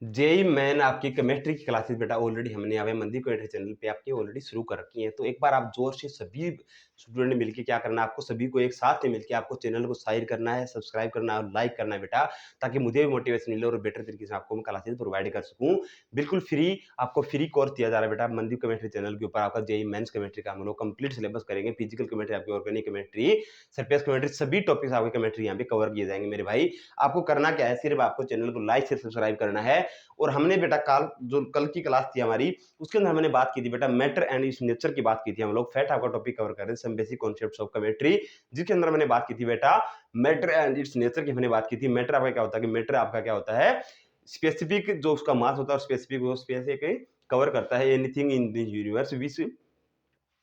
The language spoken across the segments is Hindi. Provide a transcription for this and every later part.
जेईई मेन आपकी केमिस्ट्री की क्लासेस बेटा ऑलरेडी हमने यहाँ पे मनदीप केमिस्ट्री चैनल पे आपकी ऑलरेडी शुरू कर रखी हैं। तो एक बार आप जोर से सभी स्टूडेंट ने मिलके क्या करना है, आपको सभी को एक साथ में मिलके आपको चैनल को शेयर करना है, सब्सक्राइब करना है और लाइक करना है बेटा, ताकि मुझे भी मोटिवेशन मिले और बेटर तरीके से आपको मैं क्लासेस प्रोवाइड कर सकूँ। बिल्कुल फ्री आपको फ्री कोर्स दिया जा रहा है बेटा मनदीप केमिस्ट्री चैनल के ऊपर। आपका जेईई मेंस केमिस्ट्री का हम लोग कंप्लीट सिलेबस करेंगे। फिजिकल केमिस्ट्री, आपकी ऑर्गेनिक केमिस्ट्री, सरफेस केमिस्ट्री, सभी टॉपिक्स आपके केमिस्ट्री यहाँ पे कवर किए जाएंगे मेरे भाई। आपको करना क्या है, सिर्फ आपको चैनल को लाइक से सब्सक्राइब करना है। और हमने बेटा कल की क्लास थी हमारी, उसके अंदर हमने बात की थी बेटा मैटर एंड इट्स नेचर की बात की थी। हम लोग फैट आपका टॉपिक कवर कर रहे थे, some basic concepts of chemistry, जिसके अंदर मैंने बात की थी बेटा मैटर एंड इट्स नेचर की हमने बात की थी। मैटर आपका क्या होता है कि मैटर आपका क्या होता है, स्पेसिफिक जो उसका मास होता है और स्पेसिफिक वो स्पेसिफिक कवर करता है anything in the universe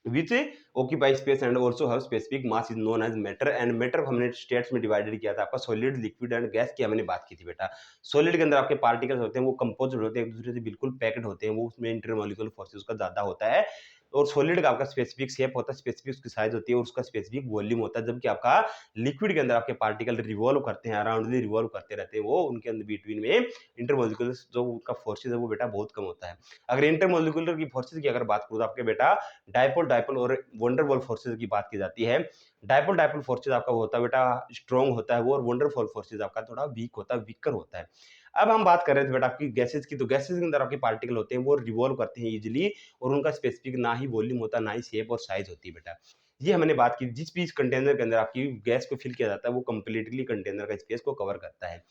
which occupy space and also have specific mass is known as matter। and matter हमने स्टेट्स में डिवाइडेड किया था आपका सॉलिड, लिक्विड एंड गैस की हमने बात की थी बेटा। सॉलिड के अंदर आपके पार्टिकल्स होते हैं, वो कंपोज्ड होते हैं, एक दूसरे से बिल्कुल पैक्ड होते हैं, वो उसमें इंटरमॉलिक्यूलर फोर्सेस का ज्यादा होता है। और सॉलिड का आपका स्पेसिफिक शेप होता है, स्पेसिफिक उसकी साइज होती है और उसका स्पेसिफिक वॉल्यूम होता है। जबकि आपका लिक्विड के अंदर आपके पार्टिकल रिवॉल्व करते हैं, अराउंडली रिवॉल्व करते रहते हैं, वो उनके अंदर बिटवीन में इंटरमॉलिक्यूलर जो उनका फोर्सेज है वो बेटा बहुत कम होता है। अगर इंटरमॉलिक्यूलर की फोर्सेज की अगर बात करूँ तो आपके बेटा डायपोल डायपोल और वंडरवॉल फोर्सेज की बात की जाती है। डायपोल डायपोल फोर्सेज आपका होता है बेटा स्ट्रॉन्ग होता है वो, और वंडरफॉल फोर्सेज आपका थोड़ा वीक होता है, वीकर होता है। अब हम बात कर रहे थे बेटा आपकी गैसेज की, तो गैसेज के अंदर आपके पार्टिकल होते हैं वो रिवॉल्व करते हैं इजीली, और उनका स्पेसिफिक ना ही वॉल्यूम होता है ना ही शेप और साइज होती है बेटा। ये हमने बात की, जिस भी कंटेनर के अंदर आपकी गैस को फिल किया जाता है वो कंप्लीटली कंटेनर का स्पेस को कवर करता है।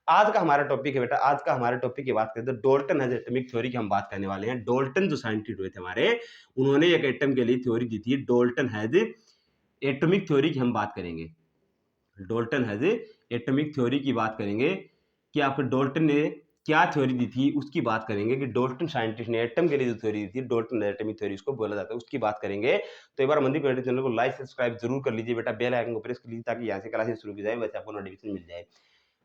आज का हमारा टॉपिक है बेटा, आज का हमारे टॉपिक की बात करें तो डोल्टन हैज एटॉमिक थ्योरी की हम बात करने वाले हैं। डोल्टन जो साइंटिस्ट हुए थे हमारे, उन्होंने एक एटम के लिए थ्योरी दी थी, डोल्टन हैज एटॉमिक थ्योरी की हम बात करेंगे। डोल्टन हैज एटॉमिक थ्योरी की बात करेंगे कि आपके डोल्टन ने क्या थ्योरी दी थी उसकी बात करेंगे, कि डोल्टन साइंटिस्ट ने एटम के लिए जो थ्योरी दी थी, डोल्टन एटॉमिक थ्योरी उसको बोला जाता है, उसकी बात करेंगे। तो एक बार मंदिर क्रिएटिव चैनल को लाइक सब्सक्राइब जरूर कर लीजिए बेटा, बेल आइकन को प्रेस कर लीजिए ताकि यहाँ से क्लासेस शुरू की जाए वैसे आपको नोटिफिकेशन मिल जाए।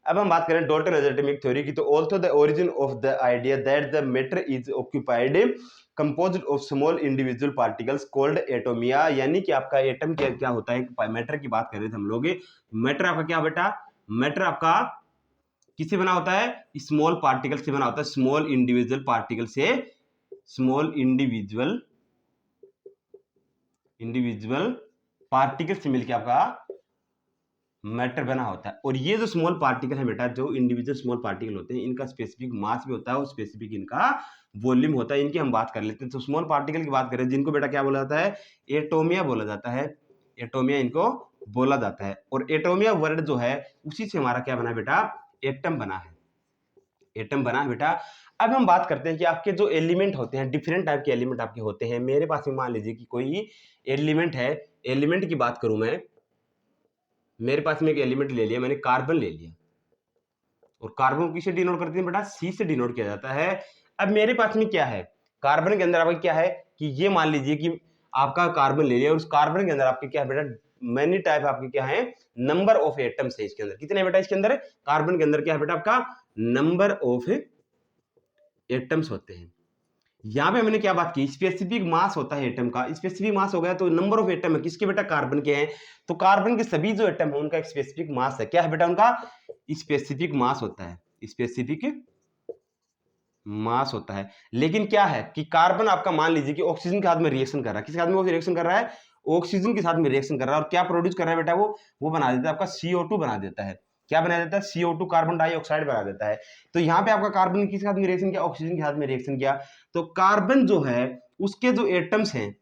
अब हम बात करें डॉल्टन एटॉमिक थ्योरी की, तो also the origin of the idea that the matter is occupied composed of small individual particles called atomia. यानी कि आपका एटम क्या होता है, मैटर की बात कर रहे थे हम लोग। मैटर आपका क्या बेटा, मैटर आपका किससे बना होता है, स्मॉल पार्टिकल से बना होता है, स्मॉल इंडिविजुअल पार्टिकल से, स्मॉल इंडिविजुअल इंडिविजुअल पार्टिकल से मिलकर आपका मैटर बना होता है। और ये जो स्मॉल पार्टिकल है बेटा, जो इंडिविजुअल स्मॉल पार्टिकल होते हैं, इनका स्पेसिफिक मास भी होता है और स्पेसिफिक इनका वॉल्यूम होता है। इनकी हम बात कर लेते हैं। तो स्मॉल पार्टिकल की बात करें जिनको बेटा क्या बोला जाता है, एटोमिया बोला जाता है, एटोमिया इनको बोला जाता है। और एटोमिया वर्ड जो है उसी से हमारा क्या बना बेटा, एटम बना है, एटम बना है बेटा। अब हम बात करते हैं कि आपके जो एलिमेंट होते हैं, डिफरेंट टाइप के एलिमेंट आपके होते हैं। मेरे पास में मान लीजिए कि कोई एलिमेंट है, एलिमेंट की बात करूं मैं, मेरे पास में एक एलिमेंट ले लिया मैंने, कार्बन ले लिया, और कार्बन को किससे डिनोट करते हैं बेटा, सी से डिनोट किया जाता है। अब मेरे पास में क्या है, कार्बन के अंदर आपका क्या है कि ये मान लीजिए कि आपका कार्बन ले लिया, और उस कार्बन के अंदर आपके क्या है बेटा, मेनी टाइप आपके क्या है, नंबर ऑफ एटम्स है इसके अंदर। कितने बेटा इसके अंदर, कार्बन के अंदर क्या है बेटा आपका, नंबर ऑफ एटम्स होते हैं। यहाँ पे मैंने क्या बात की, स्पेसिफिक मास होता है एटम का, स्पेसिफिक मास हो गया तो नंबर ऑफ एटम है किसके बेटा, कार्बन के हैं। तो कार्बन के सभी जो एटम है उनका एक स्पेसिफिक मास है, क्या है बेटा उनका, स्पेसिफिक मास होता है, स्पेसिफिक मास होता है। लेकिन क्या है कि कार्बन आपका मान लीजिए कि ऑक्सीजन के साथ में रिएक्शन कर रहा है, किसके साथ में वो रिएक्शन कर रहा है, ऑक्सीजन के साथ में रिएक्शन कर रहा है, और क्या प्रोड्यूस कर रहा है बेटा, वो बना देता है आपका CO2 बना देता है। क्या बना देता है, CO2 कार्बन डाइऑक्साइड बना देता है। तो यहाँ पे आपका कार्बन किसके साथ में रिएक्शन किया, ऑक्सीजन के साथ में रिएक्शन किया। तो कार्बन जो है उसके जो एटम्स हैं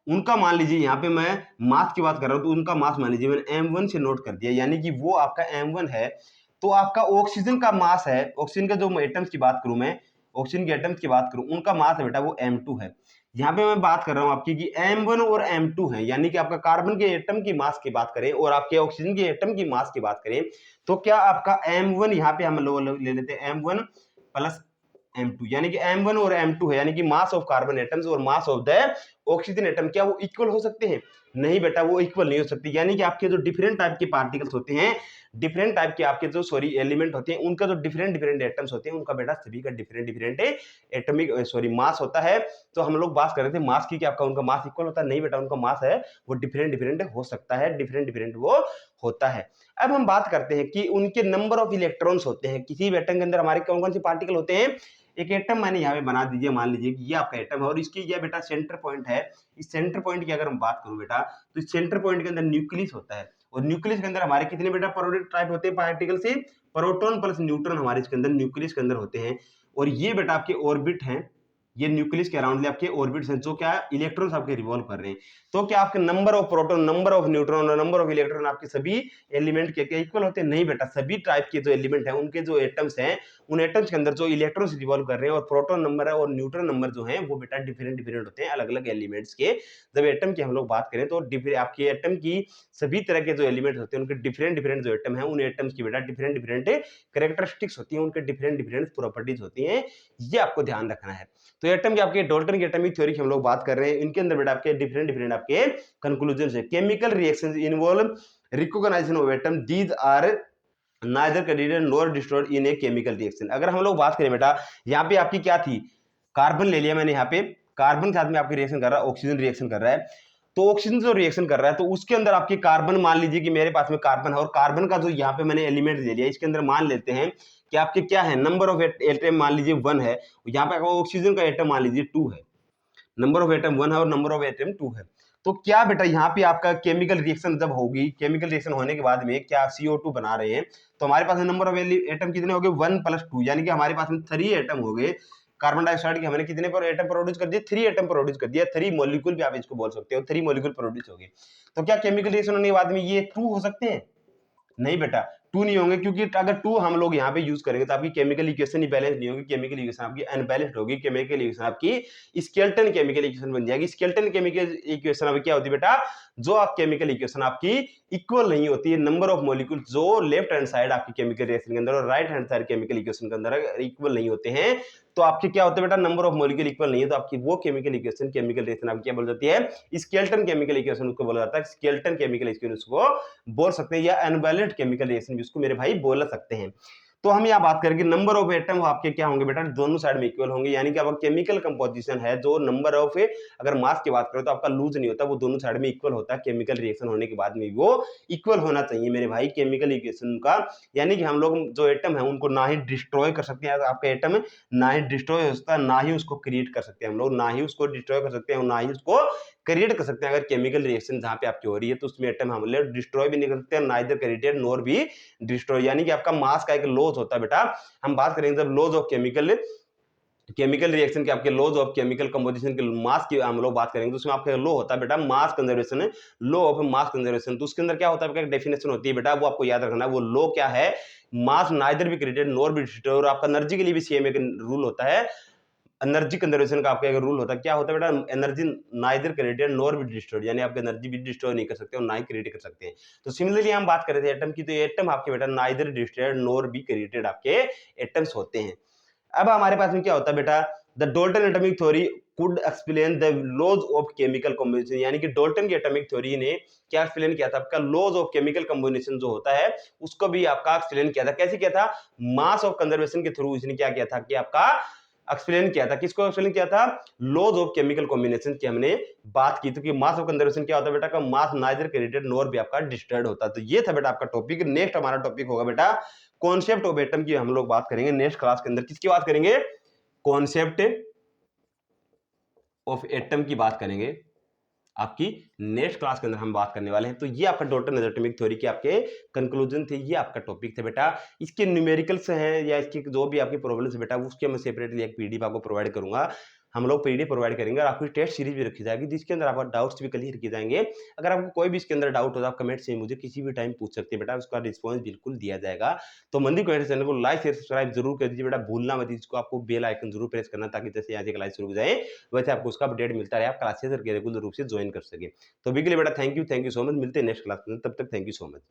उनका मान लीजिए, यहाँ पे मैं मास की बात कर रहा हूं, तो उनका मास मान लीजिए मैंने M1 से नोट कर दिया, यानी कि वो आपका M1 है। तो आपका ऑक्सीजन का मास है, ऑक्सीजन के जो एटम्स की बात करूं मैं, ऑक्सीजन के एटम्स की बात करूं, उनका मास है बेटा वो M2 है। यहाँ पे मैं बात कर रहा हूं आपकी कि M1 और M2 है, यानी कि आपका कार्बन के एटम की मास की बात करें और आपके ऑक्सीजन के एटम की मास की बात करें, तो क्या आपका M1 यहाँ पे हम ले लेते हैं M1 प्लस M2, यानी कि M1 और M2 है, यानी कि मास ऑफ कार्बन एटम्स और mass of the oxygen atom, क्या वो इक्वल हो सकते हैं? नहीं बेटा, वो इक्वल नहीं हो सकती। यानी कि आपके जो डिफरेंट टाइप के पार्टिकल्स होते हैं, डिफरेंट टाइप के आपके जो एलिमेंट होते हैं, उनका जो डिफरेंट डिफरेंट एटम्स होते हैं, उनका बेटा सभी का डिफरेंट डिफरेंट एटॉमिक मास होता है। तो हम लोग बात कर रहे थे मास की, कि आपका उनका मास इक्वल होता है? नहीं बेटा, उनका मास है वो डिफरेंट डिफरेंट हो सकता है, डिफरेंट डिफरेंट वो होता है। अब हम बात करते हैं कि उनके नंबर ऑफ इलेक्ट्रॉन्स होते हैं। किसी भी एटम के अंदर हमारे कौन कौन से पार्टिकल होते हैं? एक एटम मैंने यहाँ पे बना दीजिए, मान लीजिए कि ये आपका एटम है और इसकी ये बेटा सेंटर पॉइंट है। इस सेंटर पॉइंट की अगर हम बात करूं बेटा, तो इस सेंटर पॉइंट के अंदर न्यूक्लियस होता है, और न्यूक्लियस के अंदर हमारे कितने बेटा प्रोडक्ट टाइप होते हैं पार्टिकल से? प्रोटॉन प्लस न्यूट्रॉन हमारे इसके अंदर न्यूक्लियस के अंदर होते हैं। और ये बेटा आपके ऑर्बिट हैं, ये न्यूक्लियस के अराउंड आपके ऑर्बिट्स हैं, जो क्या इलेक्ट्रॉन्स आपके रिवॉल्व कर रहे हैं। तो क्या आपके number of proton, number of neutron और नंबर ऑफ इलेक्ट्रॉन आपके सभी एलिमेंट के इक्वल होते हैं? नहीं बेटा, सभी टाइप के जो एलिमेंट हैं उनके जो एटम्स हैं, उन एटम्स के अंदर जो इलेक्ट्रॉन्स रिवॉल्व कर रहे हैं और प्रोटॉन नंबर है और न्यूट्रॉन नंबर जो है वो बेटा डिफरेंट डिफरेंट होते हैं अलग अलग एलिमेंट्स के। जब एटम की हम लोग बात करें तो आपके एटम की सभी तरह के जो एलिमेंट्स होते हैं उनके डिफरेंट डिफरेंट जो एटम है, उन एटम्स की बेटा डिफरेंट डिफरेंट कैरेक्टरिस्टिक्स होती हैं, उनके डिफरेंट डिफरेंट प्रॉपर्टीज होती हैं। ये आपको ध्यान रखना है। तो एटम की आपके डाल्टन की एटॉमिक थ्योरी की हम लोग बात कर रहे हैं, इनके अंदर बेटा आपके डिफरेंट डिफरेंट आपके कंक्लूजन है। Chemical reactions involve recognisation of atom, these are neither candidated nor destroyed in a chemical reaction. अगर हम लोग बात करें बेटा, यहाँ पे आपकी क्या थी? कार्बन ले लिया मैंने, यहाँ पे कार्बन के साथ में आपकी रिएक्शन कर रहा है, ऑक्सीजन रिएक्शन कर रहा है। तो ऑक्सीजन जो रिएक्शन कर रहा है तो उसके अंदर आपके कार्बन, मान लीजिए कि मेरे पास में कार्बन है और कार्बन का जो यहाँ पे मैंने एलिमेंट ले लिया, इसके अंदर मान लेते हैं कि आपके क्या है, नंबर ऑफ एटम मान लीजिए 1 है, यहाँ पे ऑक्सीजन का एटम मान लीजिए 2 है, नंबर ऑफ एटम 1 है और नंबर ऑफ एटम 2 है। तो क्या बेटा यहाँ पे आपका केमिकल रिएक्शन जब होगी, केमिकल रिएक्शन होने के बाद में क्या CO2 बना रहे हैं, तो हमारे पास नंबर ऑफ एटम कितने हो गए? 1 + 2, यानी कि हमारे पास में 3 एटम हो गए। कार्बन डाइऑक्साइड के हमने कितने पर एटम प्रोड्यूस कर दिए? 3 एटम प्रोड्यूस कर दिया, 3 मॉलिक्यूल भी आप इसको बोल सकते हो, 3 मॉलिक्यूल प्रोड्यूस हो गए। तो क्या केमिकल रिएक्शन होने के बाद में ये ट्रू हो सकते हैं? नहीं बेटा, टू नहीं होंगे, क्योंकि अगर टू हम लोग यहाँ पे यूज करेंगे तो आपकी केमिकल इक्वेशन ही बैलेंस नहीं होगी, केमिकल इक्वेशन आपकी अनबैलेंस्ड होगी, केमिकल इक्वेशन आपकी स्केलेटन केमिकल इक्वेशन बन जाएगी। स्केलेटन केमिकल इक्वेशन अब क्या होती है बेटा? जो आप केमिकल इक्वेशन आपकी इक्वल नहीं होती है, नंबर ऑफ मॉलिक्यूल जो लेफ्ट हैंड साइड आपकी केमिकल रिएक्शन के अंदर और right hand side chemical equation के अंदर इक्वल नहीं होते हैं, तो आपके क्या होते हैं बेटा? नंबर ऑफ मॉलिक्यूल इक्वल नहीं है, तो आपकी वो केमिकल इक्वेशन, केमिकल रिएक्शन आपकी क्या बोल जाती है? स्केलेटन केमिकल इक्वेशन उसको बोला जाता है, स्केलेटन केमिकल इक्वेशन उसको बोल सकते हैं, या अनबैलेंस्ड केमिकल रिएक्शन भी उसको मेरे भाई बोल सकते हैं। तो हम यहाँ बात करेंगे नंबर ऑफ एटम आपके क्या होंगे बेटा? दोनों साइड में इक्वल होंगे, यानी कि आपका केमिकल कंपोजिशन है जो नंबर ऑफ, अगर मास की बात करें तो आपका लूज नहीं होता, वो दोनों साइड में इक्वल होता है। केमिकल रिएक्शन होने के बाद में वो इक्वल होना चाहिए मेरे भाई केमिकल इक्वेशन का। यानी कि हम लोग जो एटम है उनको ना ही डिस्ट्रॉय कर सकते हैं, आपका एटम ना ही डिस्ट्रॉय हो सकता है, ना ही उसको क्रिएट कर सकते हैं हम लोग, ना ही उसको डिस्ट्रॉय कर सकते हैं, ना ही उसको क्रिएट कर सकते हैं। अगर केमिकल रिएक्शन जहां पे आपकी हो रही है तो उसमें एटम हम लोग डिस्ट्रॉय भी नहीं कर सकते, ना इधर क्रिएटेड नॉर भी डिस्ट्रॉय। यानी कि आपका मास का एक लॉज होता है बेटा। हम बात करेंगे जब laws of chemical chemical reaction के आपके लॉज ऑफ केमिकल कंपोजिशन के मास की हम लोग बात करेंगे तो उसमें आपका लो होता है बेटा मास कंजर्वेशन है, लो ऑफ मास कंजर्वेशन। तो उसके अंदर क्या होता है बेटा? डेफिनेशन होती है बेटा, वो आपको याद रखना है। वो लो क्या है? मास नाइदर भी क्रिएटेड नॉर भी डिस्ट्रॉय। और आपका एनर्जी के लिए भी सेम एक रूल होता है, एनर्जी कंजर्वेशन का आपका एक रूल होता है। क्या होता है बेटा? एनर्जी नाइदर क्रिएटेड नॉर भी डिस्ट्रॉयड, यानी आप एनर्जी भी डिस्ट्रॉय नहीं कर सकते और ना ही क्रिएट कर सकते हैं। तो सिमिलरली हम बात कर रहे थे एटम की, तो एटम आपके बेटा नाइदर डिस्ट्रॉयड नॉर भी क्रिएटेड आपके एटम्स होते हैं। अब हमारे पास में क्या होता है बेटा? The Dalton atomic theory could explain the laws of chemical combination, यानी कि डाल्टन की एटॉमिक थ्योरी ने क्या एक्सप्लेन किया था? आपका लॉज ऑफ केमिकल कॉम्बिनेशन जो होता है उसको भी आपका एक्सप्लेन किया था। कैसे किया था? मास ऑफ कंजर्वेशन के थ्रू इसने क्या किया था कि आपका एक्सप्लेन किया था। किसको एक्सप्लेन किया था? लॉज ऑफ केमिकल कॉम्बिनेशन की हमने बात की। तो कि मास ऑफ कंजर्वेशन क्या होता है बेटा? का मास नाइदर क्रिएटेड नॉर भी आपका डिस्ट्रॉयड होता है। तो ये था बेटा आपका टॉपिक। नेक्स्ट हमारा टॉपिक होगा बेटा कॉन्सेप्ट ऑफ एटम की हम लोग बात करेंगे नेक्स्ट क्लास के अंदर। किसकी बात करेंगे? कॉन्सेप्ट ऑफ एटम की बात करेंगे आपकी नेक्स्ट क्लास के अंदर हम बात करने वाले हैं। तो ये आपका डाल्टन एटॉमिक थ्योरी के आपके कंक्लूजन थे, ये आपका टॉपिक थे बेटा। इसके न्यूमेरिकल्स हैं या इसकी जो भी आपकी प्रॉब्लम्स है बेटा उसके मैं सेपरेटली एक पीडीएफ आपको प्रोवाइड करूंगा। हम लोग पीडीएफ प्रोवाइड करेंगे और आपकी टेस्ट सीरीज भी रखी जाएगी जिसके अंदर आपका डाउट्स भी क्लियर किए जाएंगे। अगर आपको कोई भी इसके अंदर डाउट हो तो आप कमेंट से मुझे किसी भी टाइम पूछ सकते हैं बेटा, उसका रिस्पॉन्स बिल्कुल दिया जाएगा। तो मंदिर क्वेश्चन चैनल को लाइक शेयर सब्सक्राइब जरूर कर दीजिए बेटा, भूलना मत इसको, आपको बेल आइकन जरूर प्रेस करना ताकि जैसे यहाँ से क्लास शुरू हो जाए वैसे आपको उसका अपडेट मिलता रहे, आप क्लासेस रेगुलर रूप से ज्वाइन कर सके। तो अभी के लिए बेटा थैंक यू सो मच, मिलते हैं नेक्स्ट क्लास में, तब तक थैंक यू सो मच।